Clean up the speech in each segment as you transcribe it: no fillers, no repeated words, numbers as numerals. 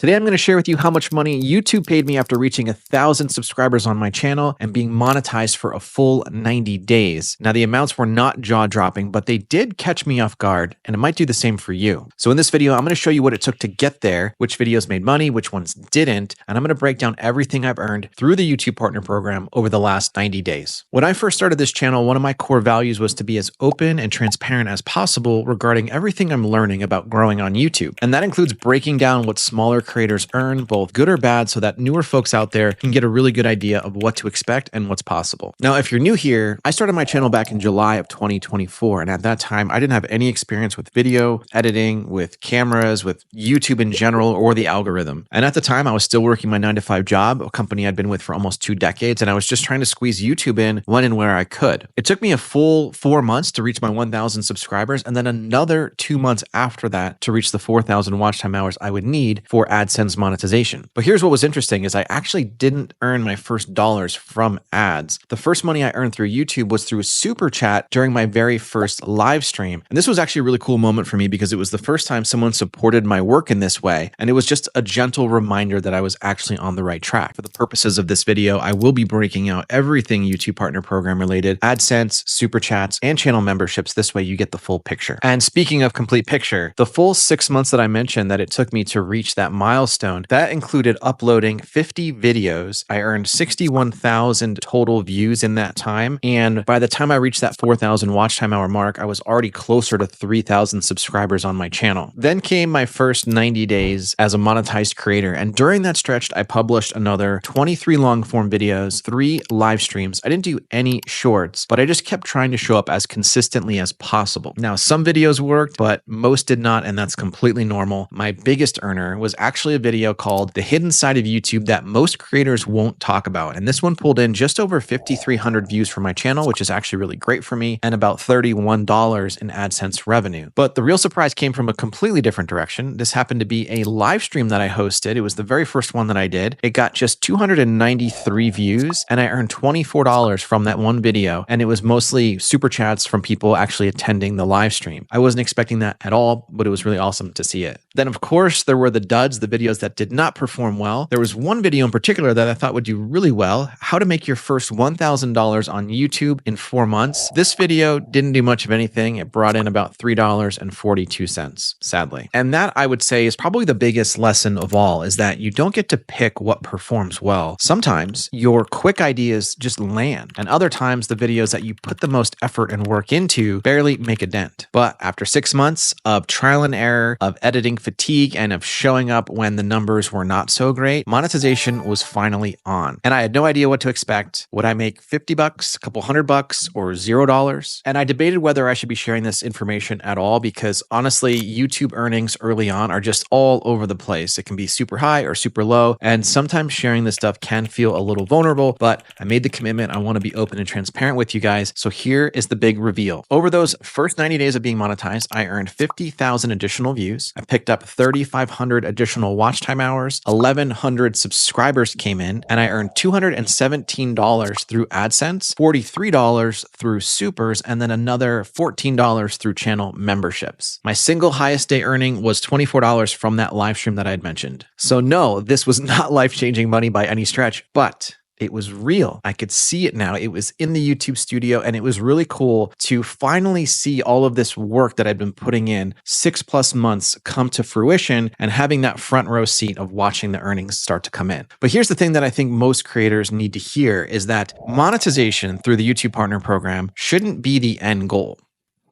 Today, I'm going to share with you how much money YouTube paid me after reaching 1,000 subscribers on my channel and being monetized for a full 90 days. Now, the amounts were not jaw-dropping, but they did catch me off guard, and it might do the same for you. So in this video, I'm going to show you what it took to get there, which videos made money, which ones didn't, and I'm going to break down everything I've earned through the YouTube Partner Program over the last 90 days. When I first started this channel, one of my core values was to be as open and transparent as possible regarding everything I'm learning about growing on YouTube. And that includes breaking down what smaller creators earn, both good or bad, so that newer folks out there can get a really good idea of what to expect and what's possible. Now, if you're new here, I started my channel back in July of 2024. And at that time, I didn't have any experience with video editing, with cameras, with YouTube in general, or the algorithm. And at the time, I was still working my 9-to-5 job, a company I'd been with for almost 2 decades. And I was just trying to squeeze YouTube in when and where I could. It took me a full 4 months to reach my 1,000 subscribers, and then another 2 months after that to reach the 4,000 watch time hours I would need for AdSense monetization. But here's what was interesting is I actually didn't earn my first dollars from ads. The first money I earned through YouTube was through a super chat during my very first live stream. And this was actually a really cool moment for me because it was the first time someone supported my work in this way. And it was just a gentle reminder that I was actually on the right track. For the purposes of this video, I will be breaking out everything YouTube Partner Program related, AdSense, super chats, and channel memberships. This way you get the full picture. And speaking of complete picture, the full 6 months that I mentioned that it took me to reach that milestone, that included uploading 50 videos. I earned 61,000 total views in that time. And by the time I reached that 4,000 watch time hour mark, I was already closer to 3,000 subscribers on my channel. Then came my first 90 days as a monetized creator. And during that stretch, I published another 23 long form videos, 3 live streams. I didn't do any shorts, but I just kept trying to show up as consistently as possible. Now, some videos worked, but most did not, and that's completely normal. My biggest earner was actually a video called The Hidden Side of YouTube that most creators won't talk about. And this one pulled in just over 5,300 views for my channel, which is actually really great for me, and about $31 in AdSense revenue. But the real surprise came from a completely different direction. This happened to be a live stream that I hosted. It was the very first one that I did. It got just 293 views, and I earned $24 from that one video. And it was mostly super chats from people actually attending the live stream. I wasn't expecting that at all, but it was really awesome to see it. Then, of course, there were the duds, the videos that did not perform well. There was one video in particular that I thought would do really well, how to make your first $1,000 on YouTube in 4 months. This video didn't do much of anything. It brought in about $3.42, sadly. And that, I would say, is probably the biggest lesson of all, is that you don't get to pick what performs well. Sometimes your quick ideas just land, and other times the videos that you put the most effort and work into barely make a dent. But after 6 months of trial and error, of editing fatigue, and of showing up when the numbers were not so great, monetization was finally on. And I had no idea what to expect. Would I make 50 bucks, a couple $100, or $0? And I debated whether I should be sharing this information at all because honestly, YouTube earnings early on are just all over the place. It can be super high or super low. And sometimes sharing this stuff can feel a little vulnerable, but I made the commitment. I want to be open and transparent with you guys. So here is the big reveal. Over those first 90 days of being monetized, I earned 50,000 additional views. I picked up 3,500 additional watch time hours, 1,100 subscribers came in, and I earned $217 through AdSense, $43 through supers, and then another $14 through channel memberships. My single highest day earning was $24 from that live stream that I had mentioned. So no, this was not life-changing money by any stretch, but it was real. I could see it now. It was in the YouTube studio, and it was really cool to finally see all of this work that I'd been putting in 6+ months come to fruition and having that front row seat of watching the earnings start to come in. But here's the thing that I think most creators need to hear is that monetization through the YouTube Partner Program shouldn't be the end goal.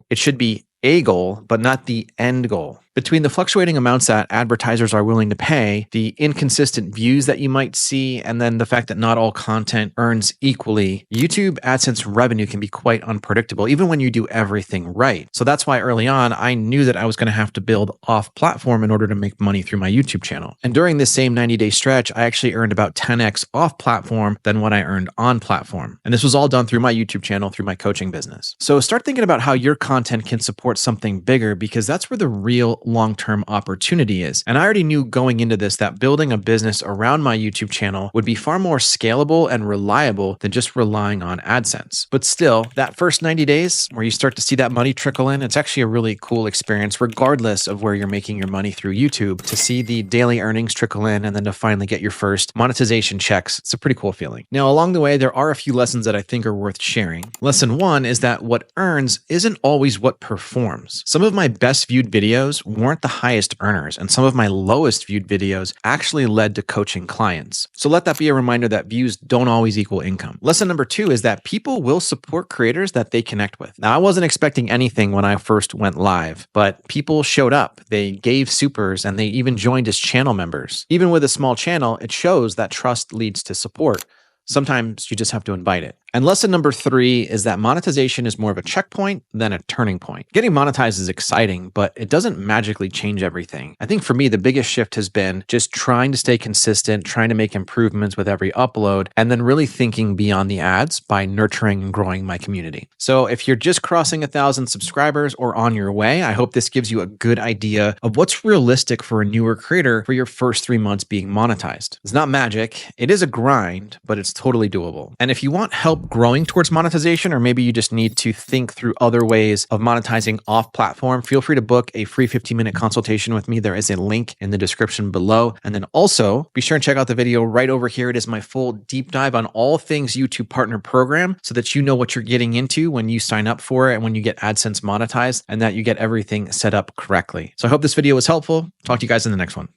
It should be a goal, but not the end goal. Between the fluctuating amounts that advertisers are willing to pay, the inconsistent views that you might see, and then the fact that not all content earns equally, YouTube AdSense revenue can be quite unpredictable, even when you do everything right. So that's why early on, I knew that I was going to have to build off-platform in order to make money through my YouTube channel. And during this same 90-day stretch, I actually earned about 10x off-platform than what I earned on-platform. And this was all done through my YouTube channel, through my coaching business. So start thinking about how your content can support something bigger, because that's where the real real long-term opportunity is. And I already knew going into this that building a business around my YouTube channel would be far more scalable and reliable than just relying on AdSense. But still, that first 90 days where you start to see that money trickle in, it's actually a really cool experience regardless of where you're making your money through YouTube. To see the daily earnings trickle in and then to finally get your first monetization checks, it's a pretty cool feeling. Now, along the way, there are a few lessons that I think are worth sharing. Lesson one is that what earns isn't always what performs. Some of my best viewed videos weren't the highest earners, and some of my lowest viewed videos actually led to coaching clients. So let that be a reminder that views don't always equal income. Lesson number two is that people will support creators that they connect with. Now, I wasn't expecting anything when I first went live, but people showed up. They gave supers and they even joined as channel members. Even with a small channel, it shows that trust leads to support. Sometimes you just have to invite it. And lesson number three is that monetization is more of a checkpoint than a turning point. Getting monetized is exciting, but it doesn't magically change everything. I think for me, the biggest shift has been just trying to stay consistent, trying to make improvements with every upload, and then really thinking beyond the ads by nurturing and growing my community. So if you're just crossing 1,000 subscribers or on your way, I hope this gives you a good idea of what's realistic for a newer creator for your first 3 months being monetized. It's not magic. It is a grind, but it's totally doable. And if you want help growing towards monetization, or maybe you just need to think through other ways of monetizing off platform, feel free to book a free 15-minute consultation with me. There is a link in the description below. And then also be sure and check out the video right over here. It is my full deep dive on all things YouTube Partner Program so that you know what you're getting into when you sign up for it and when you get AdSense monetized, and that you get everything set up correctly. So I hope this video was helpful. Talk to you guys in the next one.